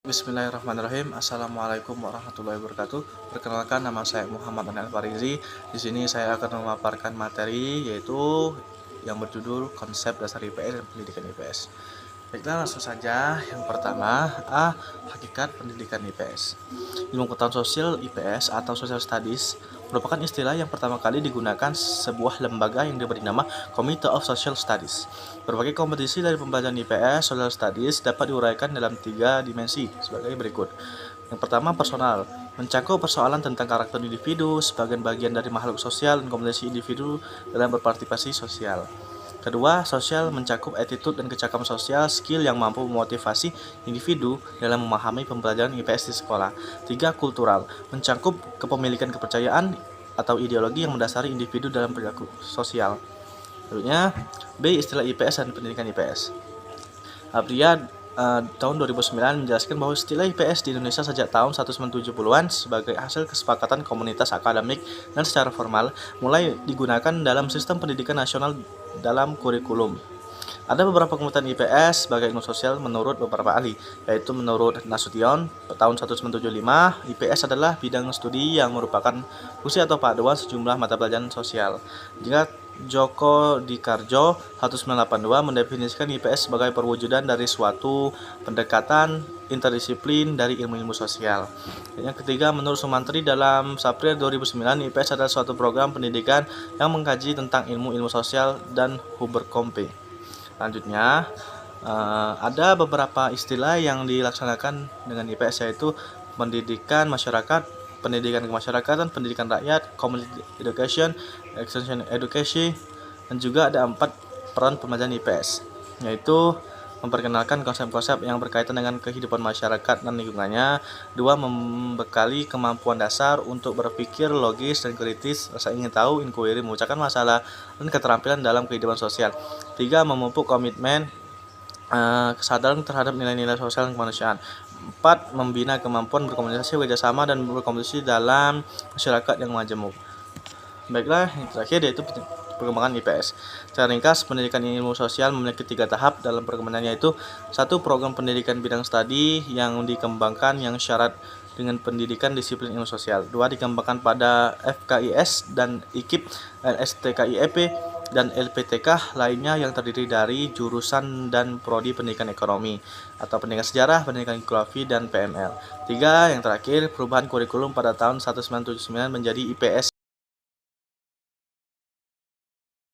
Bismillahirrahmanirrahim. Assalamualaikum warahmatullahi wabarakatuh. Perkenalkan, nama saya Muhammad Anil Farizi. Di sini saya akan memaparkan materi yaitu yang berjudul konsep dasar IPS dan pendidikan IPS. Baiklah, langsung saja. Yang pertama, hakikat pendidikan IPS. Ilmu pengetahuan sosial IPS atau Social Studies merupakan istilah yang pertama kali digunakan sebuah lembaga yang diberi nama Committee of Social Studies. Berbagai kompetisi dari pembelajaran IPS Social Studies dapat diuraikan dalam 3 dimensi sebagai berikut. Yang pertama, personal, mencakup persoalan tentang karakter individu sebagai bagian dari makhluk sosial dan kompetensi individu dalam berpartisipasi sosial. Kedua, sosial mencakup attitude dan kecakapan sosial, skill yang mampu memotivasi individu dalam memahami pembelajaran IPS di sekolah. Tiga, kultural mencakup kepemilikan kepercayaan atau ideologi yang mendasari individu dalam perilaku sosial. Selanjutnya, B, istilah IPS dan pendidikan IPS. Abria tahun 2009 menjelaskan bahwa istilah IPS di Indonesia sejak tahun 1970-an sebagai hasil kesepakatan komunitas akademik dan secara formal mulai digunakan dalam sistem pendidikan nasional dalam kurikulum. Ada beberapa pengertian IPS sebagai ilmu sosial menurut beberapa ahli, yaitu menurut Nasution tahun 1975, IPS adalah bidang studi yang merupakan fungsi atau paduan sejumlah mata pelajaran sosial. Jika Joko Dikarjo 1982 mendefinisikan IPS sebagai perwujudan dari suatu pendekatan interdisiplin dari ilmu-ilmu sosial. Yang ketiga, menurut Sumantri dalam April 2009, IPS adalah suatu program pendidikan yang mengkaji tentang ilmu-ilmu sosial dan Huber-Kompe. Selanjutnya, ada beberapa istilah yang dilaksanakan dengan IPS, yaitu pendidikan masyarakat, pendidikan kemasyarakatan, pendidikan rakyat, community education, extension education, dan juga ada 4 peran pembelajaran IPS, yaitu memperkenalkan konsep-konsep yang berkaitan dengan kehidupan masyarakat dan lingkungannya. 2. Membekali kemampuan dasar untuk berpikir logis dan kritis, rasa ingin tahu, inquiry, memecahkan masalah, dan keterampilan dalam kehidupan sosial. 3. Memupuk komitmen kesadaran terhadap nilai-nilai sosial dan kemanusiaan. 4. Membina kemampuan berkomunikasi, bekerjasama, dan berkompetisi dalam masyarakat yang majemuk. Baiklah, yang terakhir yaitu perkembangan IPS. Secara ringkas, pendidikan ilmu sosial memiliki 3 tahap dalam perkembangannya, yaitu 1. Program pendidikan bidang studi yang dikembangkan yang syarat dengan pendidikan disiplin ilmu sosial. 2. Dikembangkan pada FKIS dan IKIP, LSTKIEP, dan LPTK lainnya yang terdiri dari jurusan dan prodi pendidikan ekonomi atau pendidikan sejarah, pendidikan geografi, dan PML. 3. Yang terakhir, perubahan kurikulum pada tahun 1979 menjadi IPS